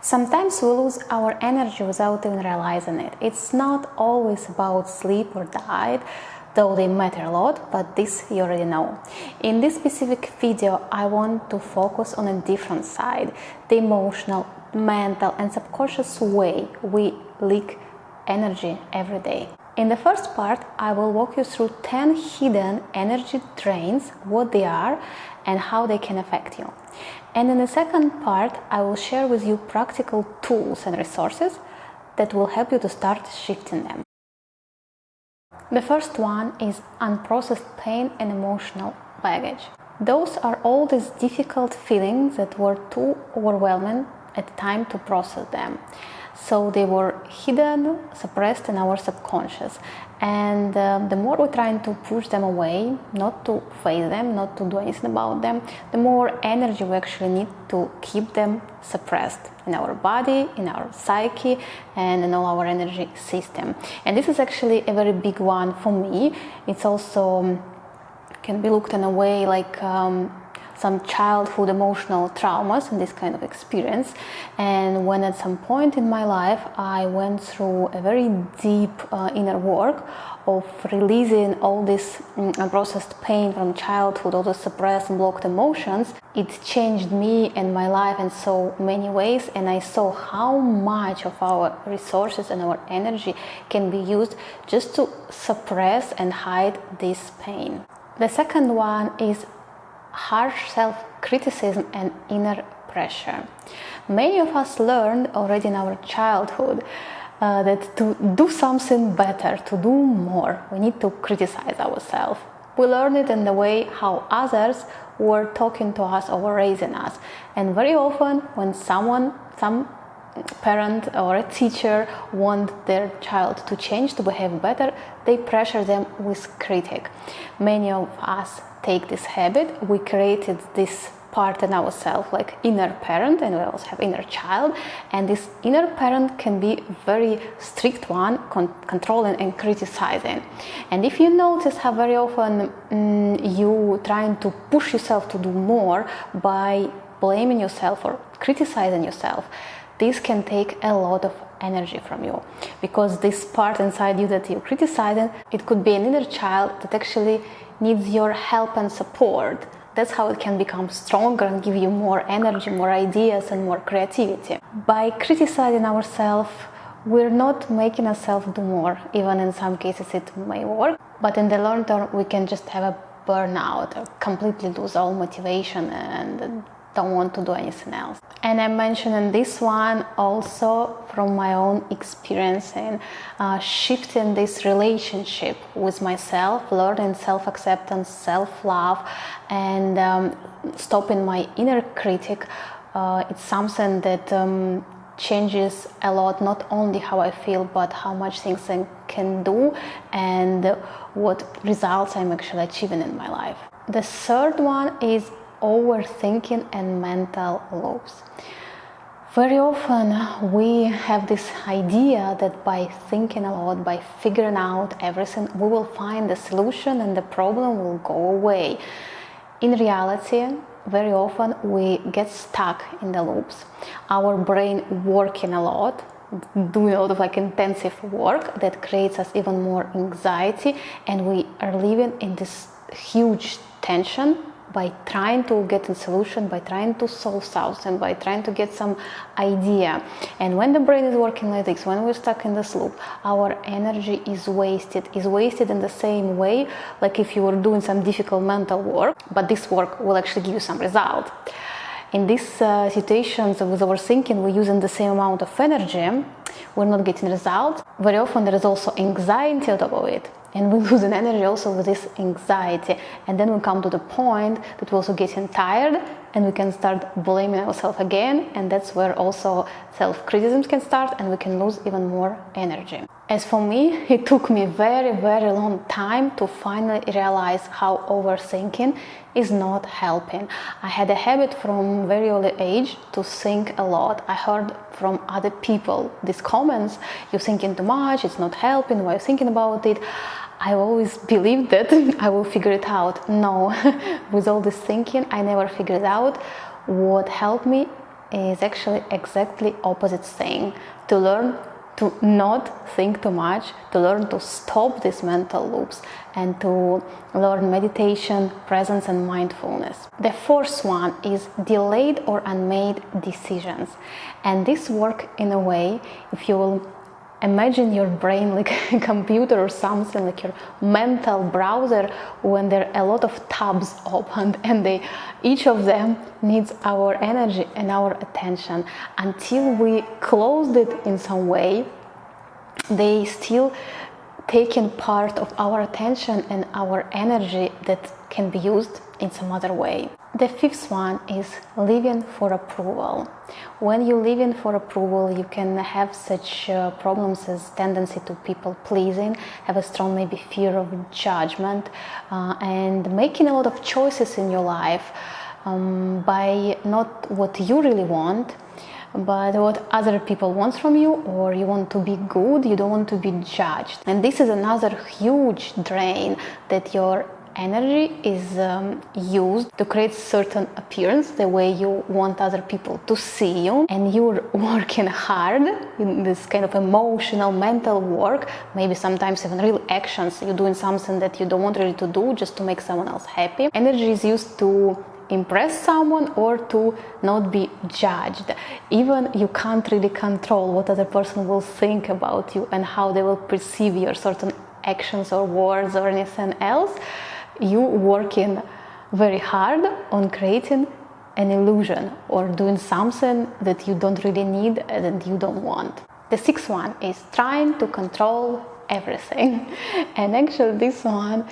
Sometimes we lose our energy without even realizing it. It's not always about sleep or diet, though they matter a lot, but this you already know. In this specific video, I want to focus on a different side, the emotional, mental and subconscious way we leak energy every day. In the first part, I will walk you through 10 hidden energy drains, what they are and how they can affect you. And in the second part, I will share with you practical tools and resources that will help you to start shifting them. The first one is unprocessed pain and emotional baggage. Those are all these difficult feelings that were too overwhelming at the time to process them. So they were hidden, suppressed in our subconscious. And the more we're trying to push them away, not to face them, not to do anything about them, the more energy we actually need to keep them suppressed in our body, in our psyche, and in all our energy system. And this is actually a very big one for me. It's also can be looked in a way like some childhood emotional traumas and this kind of experience. And when at some point in my life I went through a very deep inner work of releasing all this unprocessed pain from childhood, all the suppressed and blocked emotions, it changed me and my life in so many ways, and I saw how much of our resources and our energy can be used just to suppress and hide this pain. The second one is harsh self-criticism and inner pressure. Many of us learned already in our childhood that to do something better, to do more, we need to criticize ourselves. We learned it in the way how others were talking to us or raising us. And very often when some parent or a teacher want their child to change, to behave better, they pressure them with critique. Many of us take this habit. We created this part in ourselves, like inner parent, and we also have inner child. And this inner parent can be a very strict one, controlling and criticizing. And if you notice how very often you trying to push yourself to do more by blaming yourself or criticizing yourself, this can take a lot of energy from you, because this part inside you that you're criticizing, it could be an inner child that actually needs your help and support. That's how it can become stronger and give you more energy, more ideas and more creativity. By criticizing ourselves, we're not making ourselves do more. Even in some cases it may work, but in the long term we can just have a burnout or completely lose all motivation and don't want to do anything else. And I'm mentioning this one also from my own experience in shifting this relationship with myself, learning self-acceptance, self-love, and stopping my inner critic. It's something that changes a lot, not only how I feel, but how much things I can do and what results I'm actually achieving in my life. The third one is overthinking and mental loops. Very often we have this idea that by thinking a lot, by figuring out everything, we will find the solution and the problem will go away. In reality, very often we get stuck in the loops. Our brain working a lot, doing a lot of intensive work that creates us even more anxiety, and we are living in this huge tension by trying to get a solution, by trying to solve something, by trying to get some idea. And when the brain is working like this, when we're stuck in this loop, our energy is wasted in the same way, like if you were doing some difficult mental work, but this work will actually give you some result. In these situations with overthinking, we're using the same amount of energy, we're not getting results. Very often there is also anxiety on top of it. And we lose energy also with this anxiety. And then we come to the point that we're also getting tired and we can start blaming ourselves again. And that's where also self-criticism can start and we can lose even more energy. As for me, it took me a very, very long time to finally realize how overthinking is not helping. I had a habit from very early age to think a lot. I heard from other people these comments, you're thinking too much, it's not helping, why are you thinking about it? I always believed that I will figure it out. No, with all this thinking, I never figured out what helped me is actually exactly opposite thing. To learn to not think too much, to learn to stop these mental loops, and to learn meditation, presence, and mindfulness. The fourth one is delayed or unmade decisions. And this works in a way, if you will imagine your brain like a computer or something, like your mental browser, when there are a lot of tabs opened, and each of them needs our energy and our attention. Until we closed it in some way, they still taking part of our attention and our energy that can be used in some other way. The fifth one is living for approval. When you live in for approval, you can have such problems as tendency to people pleasing, have a strong maybe fear of judgment, and making a lot of choices in your life by not what you really want, but what other people want from you, or you want to be good, you don't want to be judged. And this is another huge drain, that your energy is used to create certain appearance, the way you want other people to see you, and you're working hard in this kind of emotional, mental work, maybe sometimes even real actions. You're doing something that you don't want really to do just to make someone else happy. Energy is used to impress someone or to not be judged. Even you can't really control what other person will think about you and how they will perceive your certain actions or words or anything else. You working very hard on creating an illusion or doing something that you don't really need and you don't want. The sixth one is trying to control everything. And actually this one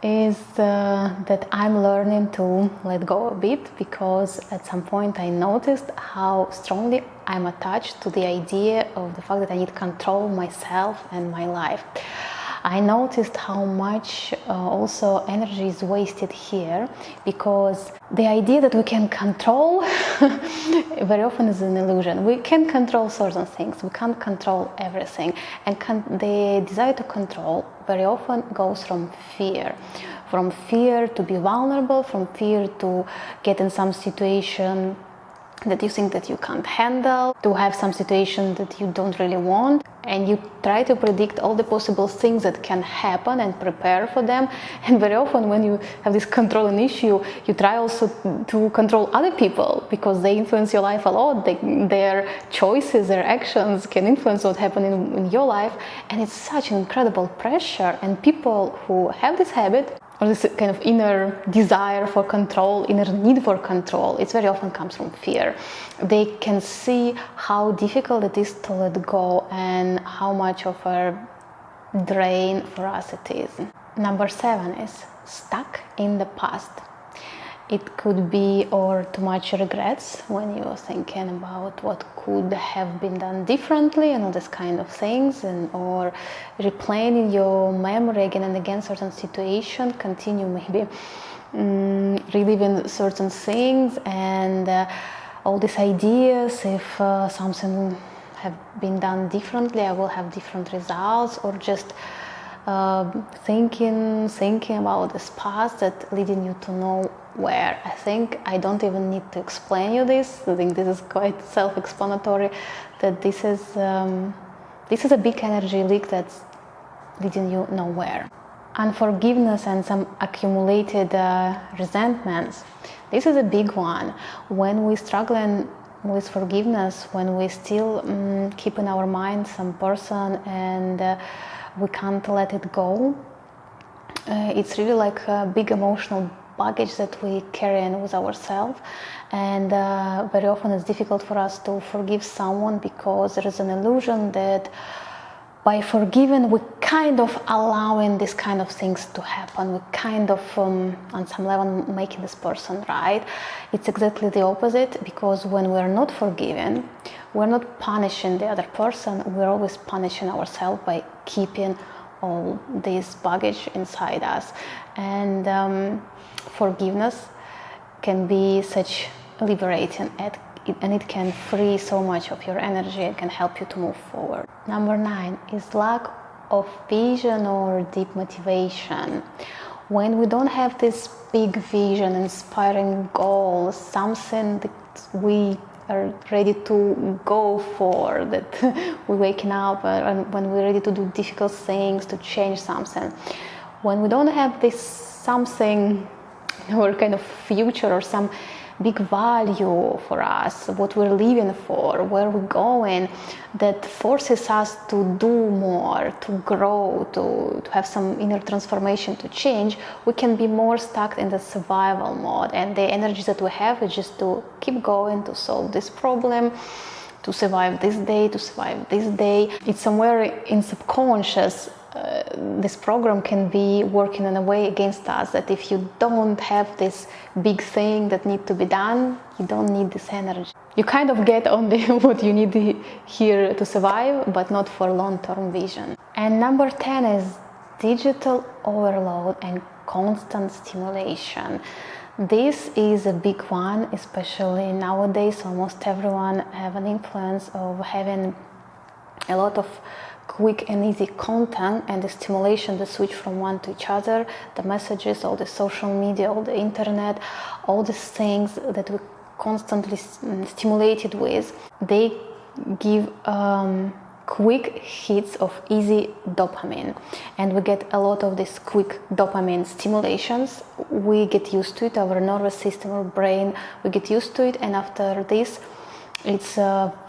is that I'm learning to let go a bit, because at some point I noticed how strongly I'm attached to the idea of the fact that I need control myself and my life. I noticed how much also energy is wasted here, because the idea that we can control very often is an illusion. We can control certain things, we can't control everything. And the desire to control very often goes from fear to be vulnerable, from fear to get in some situation that you think that you can't handle, to have some situation that you don't really want, and you try to predict all the possible things that can happen and prepare for them. And very often when you have this controlling issue, you try also to control other people, because they influence your life a lot. Their choices, their actions can influence what happens in your life, and it's such an incredible pressure. And people who have this habit, or this kind of inner desire for control, inner need for control, it very often comes from fear. They can see how difficult it is to let go and how much of a drain for us it is. Number 7 is stuck in the past. It could be or too much regrets when you're thinking about what could have been done differently and all this kind of things, or replaying in your memory again and again certain situation, continue maybe reliving certain things and all these ideas. If something have been done differently, I will have different results, or just thinking about this past that leading you to know where. I think I don't even need to explain you this. I think this is quite self-explanatory, that this is a big energy leak that's leading you nowhere. Unforgiveness and some accumulated resentments. This is a big one. When we're struggling with forgiveness, when we still keep in our mind some person and we can't let it go, it's really like a big emotional baggage that we carry in with ourselves, and very often it's difficult for us to forgive someone, because there is an illusion that by forgiving we kind of allowing these kind of things to happen, we kind of on some level making this person right. It's exactly the opposite, because when we're not forgiving, we're not punishing the other person, we're always punishing ourselves by keeping all this baggage inside us. And forgiveness can be such liberating, and it can free so much of your energy and can help you to move forward. Number 9 is lack of vision or deep motivation. When we don't have this big vision, inspiring goals, something that we are ready to go for, that we're waking up, and when we're ready to do difficult things, to change something. When we don't have this something or kind of future or some big value for us, what we're living for, where we're going, that forces us to do more, to grow, to have some inner transformation, to change, we can be more stuck in the survival mode, and the energy that we have is just to keep going, to solve this problem, to survive this day, to survive this day. It's somewhere in subconscious. This program can be working in a way against us, that if you don't have this big thing that needs to be done, you don't need this energy. You kind of get only what you need here to survive, but not for long-term vision. And number 10 is digital overload and constant stimulation. This is a big one, especially nowadays. Almost everyone have an influence of having a lot of quick and easy content, and the stimulation, the switch from one to each other, the messages, all the social media, all the internet, all these things that we constantly stimulated with, they give quick hits of easy dopamine, and we get a lot of these quick dopamine stimulations. We get used to it, our nervous system, our brain, we get used to it, and after this it's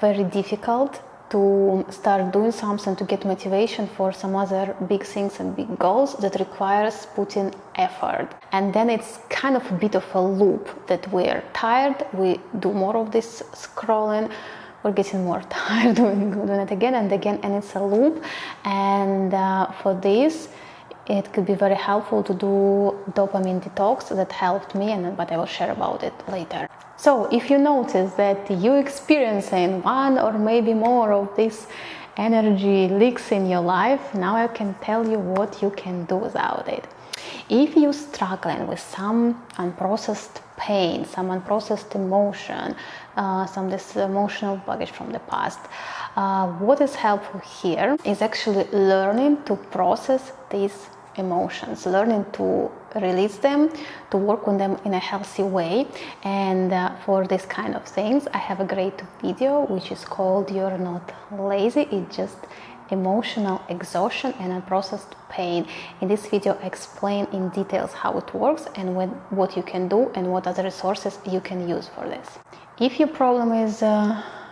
very difficult to start doing something, to get motivation for some other big things and big goals that requires putting effort. And then it's kind of a bit of a loop, that we're tired, we do more of this scrolling, we're getting more tired, doing it again and again, and it's a loop. And for this, it could be very helpful to do dopamine detox. That helped me, but I will share about it later. So if you notice that you're experiencing one or maybe more of these energy leaks in your life, now I can tell you what you can do without it. If you're struggling with some unprocessed pain, some unprocessed emotion, some this emotional baggage from the past, what is helpful here is actually learning to process these emotions, learning to release them, to work on them in a healthy way. And for this kind of things, I have a great video which is called "You're Not Lazy, It's Just Emotional Exhaustion and Unprocessed Pain." In this video, I explain in details how it works and what you can do and what other resources you can use for this. If your problem is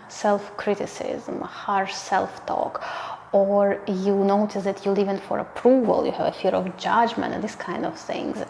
self-criticism, harsh self-talk, or you notice that you're living for approval, you have a fear of judgment and these kind of things,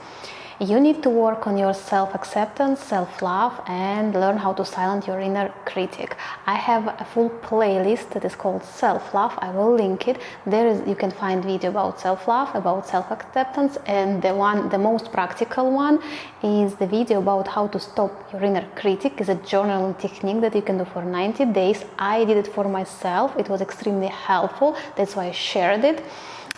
you need to work on your self-acceptance, self-love, and learn how to silence your inner critic. I have a full playlist that is called Self-Love. I will link it. You can find video about self-love, about self-acceptance, and the most practical one is the video about how to stop your inner critic. It's a journaling technique that you can do for 90 days. I did it for myself. It was extremely helpful. That's why I shared it.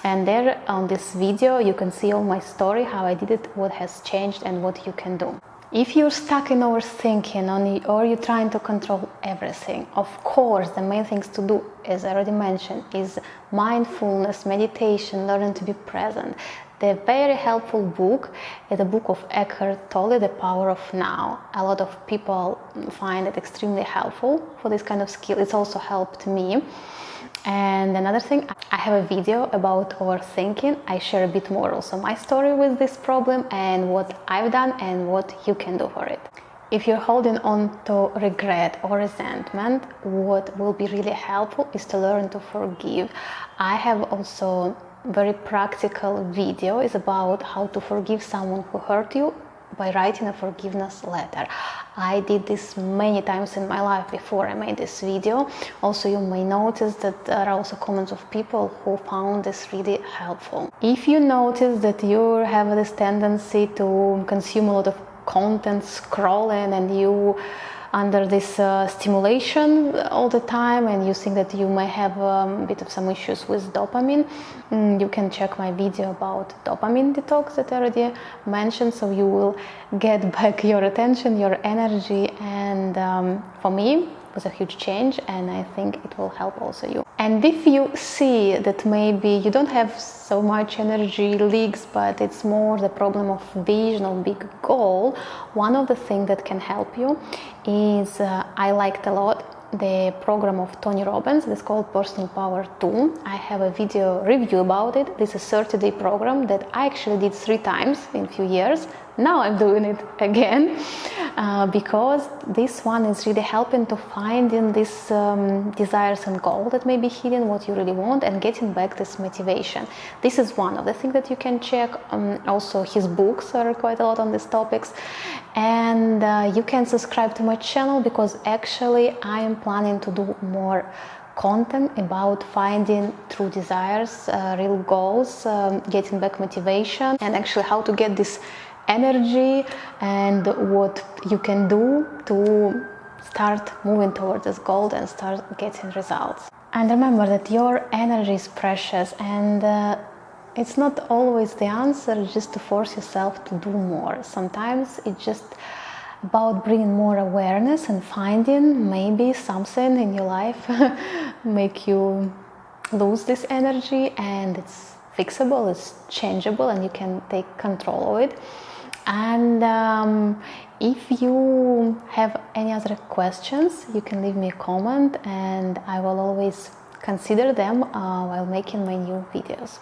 And there on this video you can see all my story, how I did it, what has changed and what you can do. If you're stuck in overthinking or you're trying to control everything, of course the main things to do, as I already mentioned, is mindfulness, meditation, learning to be present. The very helpful book is the book of Eckhart Tolle, The Power of Now. A lot of people find it extremely helpful for this kind of skill. It's also helped me. And another thing, I have a video about overthinking. I share a bit more also my story with this problem and what I've done and what you can do for it. If you're holding on to regret or resentment, what will be really helpful is to learn to forgive. I have also very practical video is about how to forgive someone who hurt you by writing a forgiveness letter. I did this many times in my life before I made this video. Also, you may notice that there are also comments of people who found this really helpful. If you notice that you have this tendency to consume a lot of content, scrolling, and you under this stimulation all the time, and you think that you may have a bit of some issues with dopamine, you can check my video about dopamine detox that I already mentioned, so you will get back your attention, your energy. And for me, was a huge change, and I think it will help also you. And if you see that maybe you don't have so much energy leaks, but it's more the problem of vision of big goal, one of the things that can help you is I liked a lot the program of Tony Robbins. It's called Personal Power 2. I have a video review about it. This is a 30-day program that I actually did 3 times in a few years. Now I'm doing it again because this one is really helping to find in these desires and goals that may be hidden, what you really want, and getting back this motivation. This is one of the things that you can check. Also, his books are quite a lot on these topics. And you can subscribe to my channel because actually I am planning to do more content about finding true desires, real goals, getting back motivation, and actually how to get this energy and what you can do to start moving towards this goal and start getting results. And remember that your energy is precious, and it's not always the answer just to force yourself to do more. Sometimes it's just about bringing more awareness and finding maybe something in your life make you lose this energy, and it's fixable, it's changeable, and you can take control of it. And if you have any other questions, you can leave me a comment, and I will always consider them while making my new videos.